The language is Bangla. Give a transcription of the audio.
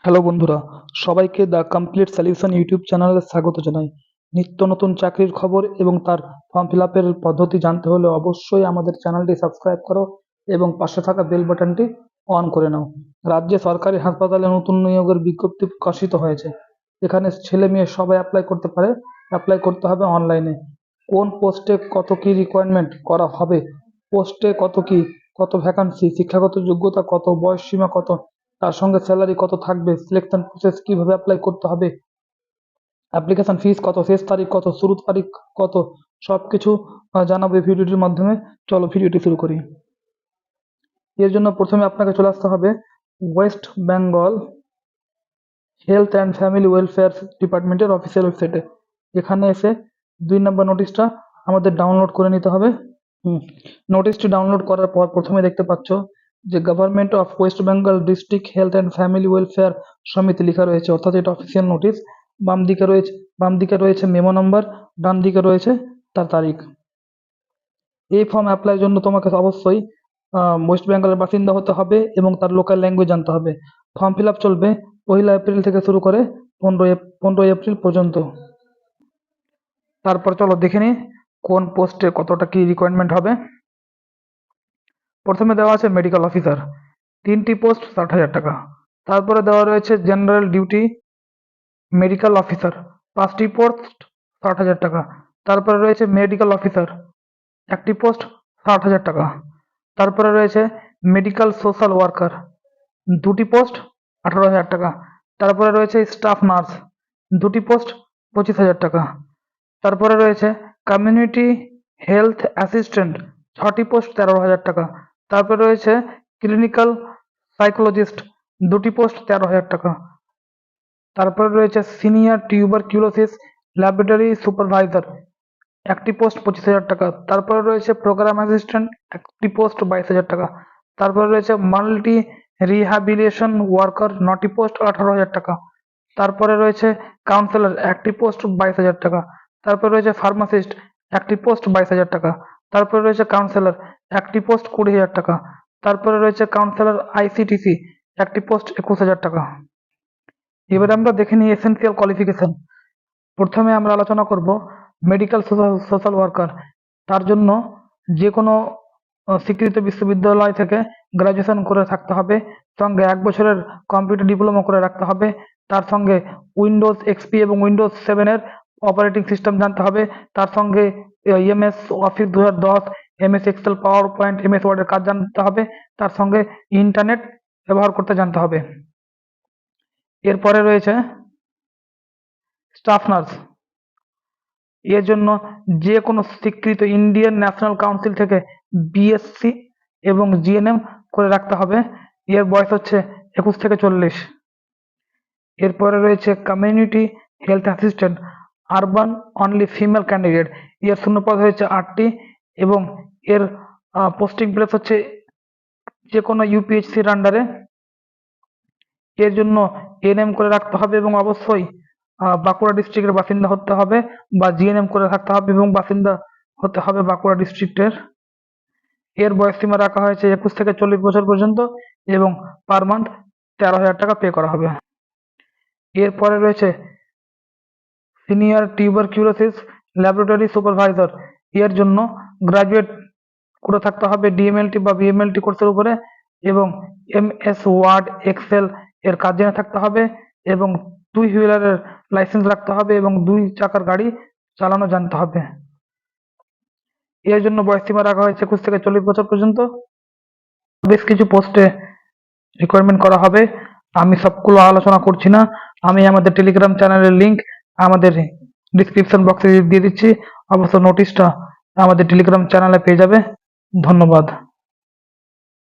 হ্যালো বন্ধুরা, সবাইকে দ্য কমপ্লিট সলিউশন ইউটিউব চ্যানেলে স্বাগত জানাই। নিত্য নতুন চাকরির খবর এবং তার ফর্ম ফিল আপের পদ্ধতি জানতে হলে অবশ্যই আমাদের চ্যানেলটি সাবস্ক্রাইব করো এবং পাশে থাকা বেল বাটনটি অন করে নাও। রাজ্যে সরকারি হাসপাতালে নতুন নিয়োগের বিজ্ঞপ্তি প্রকাশিত হয়েছে। এখানে ছেলে মেয়ে সবাই অ্যাপ্লাই করতে পারে। অ্যাপ্লাই করতে হবে অনলাইনে। কোন পোস্টে কত কি রিকোয়ারমেন্ট করা হবে, পোস্টে কত কি, কত ভ্যাকান্সি, শিক্ষাগত যোগ্যতা কত, বয়স সীমা কত, তার সঙ্গে স্যালারি কত থাকবে, সিলেকশন প্রসেস কিভাবে অ্যাপ্লাই করতে হবে, অ্যাপ্লিকেশন ফিস কত, শেষ তারিখ কত, শুরু তারিখ কত, সবকিছু জানাবো এই ভিডিওটির মাধ্যমে। চলো ভিডিওটি শুরু করি। এর জন্য প্রথমে আপনাকে চলে আসতে হবে West Bengal health and family welfare ডিপার্টমেন্টের অফিসিয়াল ওয়েবসাইটে। এখানে এসে 2 নম্বর নোটিশটা আমাদের ডাউনলোড করে নিতে হবে। নোটিশটি ডাউনলোড করার পর প্রথমে দেখতে পাচ্ছ যে government of West Bengal district health and family welfare সমিতি লেখা রয়েছে, অর্থাৎ এটা অফিসিয়াল নোটিশ। বাম দিকে রয়েছে মেমো নাম্বার, ডান দিকে রয়েছে তার তারিখ। এই ফর্ম অ্যাপ্লাইয়ের জন্য তোমাকে অবশ্যই ওয়েস্ট বেঙ্গলের বাসিন্দা হতে হবে এবং তার লোকাল ল্যাঙ্গুয়েজ জানতে হবে। ফর্ম ফিল আপ চলবে 1 এপ্রিল থেকে শুরু করে 15 এপ্রিল পর্যন্ত। তারপর চলো দেখে নিই কোন পোস্টে কতটা কি রিকোয়ারমেন্ট হবে। প্রথমে দেওয়া আছে মেডিকেল অফিসার, 3টি পোস্ট 60,000 টাকা। তারপরে দেওয়া রয়েছে জেনারেল ডিউটি মেডিকেল অফিসার, 5টি পোস্ট 60,000 টাকা। তারপরে রয়েছে মেডিকেল অফিসার, 1টি পোস্ট 60,000 টাকা। তারপরে রয়েছে মেডিকেল সোশ্যাল ওয়ার্কার, 2টি পোস্ট 18,000 টাকা। তারপরে রয়েছে স্টাফ নার্স, 2টি পোস্ট 25,000 টাকা। তারপরে রয়েছে কমিউনিটি হেলথ অ্যাসিস্ট্যান্ট, 6টি পোস্ট 13,000 টাকা। তারপরে রয়েছে ক্লিনিক্যাল সাইকোলজিস্ট, 2টি পোস্ট 13,000 টাকা। তারপরে রয়েছে সিনিয়র টিউবারকিউলোসিস ল্যাবরেটরি সুপারভাইজার, 1টি পোস্ট 25,000 টাকা। তারপরে রয়েছে প্রোগ্রাম অ্যাসিস্ট্যান্ট, 1টি পোস্ট 22,000 টাকা। তারপরে রয়েছে মাল্টি রিহ্যাবিলিটেশন ওয়ার্কার, 9টি পোস্ট 18,000 টাকা। তারপরে রয়েছে কাউন্সিলর, 1টি পোস্ট 22,000 টাকা। তারপরে রয়েছে ফার্মাসিস্ট, 1টি পোস্ট 22,000 টাকা। তারপরে রয়েছে কাউন্সিলর, 1টি পোস্ট 20,000 টাকা। তারপরে রয়েছে কাউন্সিলর আইসিটিসি, 1টি পোস্ট 21,000 টাকা। এবারে আমরা দেখে নিই এসেনশিয়াল কোয়ালিফিকেশন। প্রথমে আমরা আলোচনা করব মেডিকেল সোশ্যাল ওয়ার্কার। তার জন্য যে কোনো স্বীকৃত বিশ্ববিদ্যালয় থেকে গ্র্যাজুয়েশন করে থাকতে হবে, সঙ্গে 1 বছরের কম্পিউটার ডিপ্লোমা করে রাখতে হবে। তার সঙ্গে উইন্ডোজ এক্সপি এবং উইন্ডোজ 7-এর অপারেটিং সিস্টেম জানতে হবে। তার সঙ্গে MS Office 2010, MS Excel, PowerPoint, MS ওয়ার্ডের কাজ জানতে হবে। তার সঙ্গে ইন্টারনেট ব্যবহার করতে জানতে হবে। এরপরে রয়েছে স্টাফ নার্স। এর জন্য যে কোনো স্বীকৃত ইন্ডিয়ান ন্যাশনাল কাউন্সিল থেকে বিএসসি এবং জিএনএম করে রাখতে হবে। এর বয়স হচ্ছে 21 থেকে 40। এরপরে রয়েছে community health assistant, urban only female candidate. এর শূন্যপদ হয়েছে 8টি এবং এর পোস্টিং প্লেস হচ্ছে যে কোনো ইউপিএইচসির আন্ডারে। এর জন্য এনএম করে রাখতে হবে এবং অবশ্যই বাঁকুড়া ডিস্ট্রিক্টের বাসিন্দা হতে হবে বা জিএনএম করে থাকতে হবে এবং বাসিন্দা হতে হবে বাঁকুড়া ডিস্ট্রিক্টের। এর বয়স সীমা রাখা হয়েছে 21 থেকে 40 বছর পর্যন্ত এবং পার মান্থ 13,000 টাকা পে করা হবে। এরপরে রয়েছে সিনিয়র টিউবারকিউলোসিস ল্যাবরেটরি সুপারভাইজার। এর জন্য গ্রাজুয়েট করে থাকতে হবে ডিএমএলটি বা বিএমএলটি কোর্সের উপরে এবং এমএস ওয়ার্ড এক্সেল এর কাজ জেনে থাকতে হবে এবং 2 হুইলারের লাইসেন্স রাখতে হবে এবং 2 চাকার গাড়ি চালানো জানতে হবে। এর জন্য বয়স সীমা রাখা হয়েছে 21 থেকে 40 বছর পর্যন্ত। বেশ কিছু পোস্টে রিকোয়ারমেন্ট করা হবে, আমি সবগুলো আলোচনা করছি না। আমি আমাদের টেলিগ্রাম চ্যানেলের লিংক আমাদের ডিসক্রিপশন বক্সে দিয়ে দিচ্ছি, অবশ্য নোটিশটা আমাদের টেলিগ্রাম চ্যানেলে পেয়ে যাবে। ধন্যবাদ।